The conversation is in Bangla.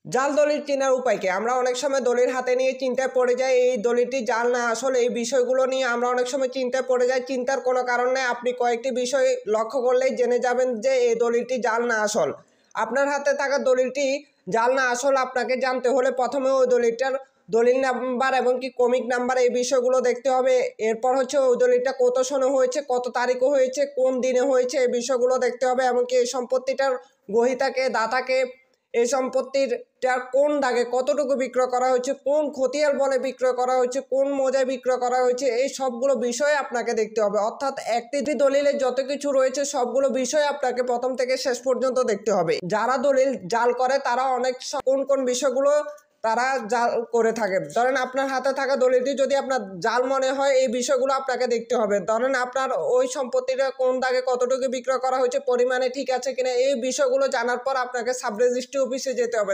জাল দলিল চেনার উপায় কি? আমরা অনেক সময় দলিল হাতে নিয়ে চিন্তায় পড়ে যাই এই দলিলটি জাল না আসল, এই বিষয়গুলো নিয়ে আমরা অনেক সময় চিন্তায় পড়ে যাই। চিন্তার কোনো কারণ নেই, আপনি কয়েকটি বিষয় লক্ষ্য করলেই জেনে যাবেন যে এই দলিলটি জাল না আসল। আপনার হাতে থাকা দলিলটি জাল না আসল আপনাকে জানতে হলে প্রথমে ওই দলিলটার দলিল নাম্বার এবং কি ক্রমিক নাম্বার এই বিষয়গুলো দেখতে হবে। এরপর হচ্ছে ওই দলিলটা কত সনে হয়েছে, কত তারিখে হয়েছে, কোন দিনে হয়েছে এই বিষয়গুলো দেখতে হবে। এমনকি এই সম্পত্তিটার গ্রহীতাকে, দাতাকে, এই সম্পত্তিটার কোন দাগে কতটুকু বিক্রয় করা হয়েছে, কোন খতিয়ান বলে বিক্রয় করা হয়েছে, কোন মৌজায় বিক্রয় করা হয়েছে, এই সবগুলো বিষয় আপনাকে দেখতে হবে। অর্থাৎ একটি দলিলে যত কিছু রয়েছে সবগুলো বিষয় আপনাকে প্রথম থেকে শেষ পর্যন্ত দেখতে হবে। যারা দলিল জাল করে তারা কোন কোন বিষয়গুলো তারা জাল করে থাকে। ধরেন আপনার হাতে থাকা দলিলটি যদি আপনার জাল মনে হয় এই বিষয়গুলো আপনাকে দেখতে হবে। ধরেন আপনার ওই সম্পত্তিটা কোন দাগে কতটুকু বিক্রয় করা হয়েছে, পরিমাণে ঠিক আছে কিনা, এই বিষয়গুলো জানার পর আপনাকে সাব রেজিস্ট্রি অফিসে যেতে হবে।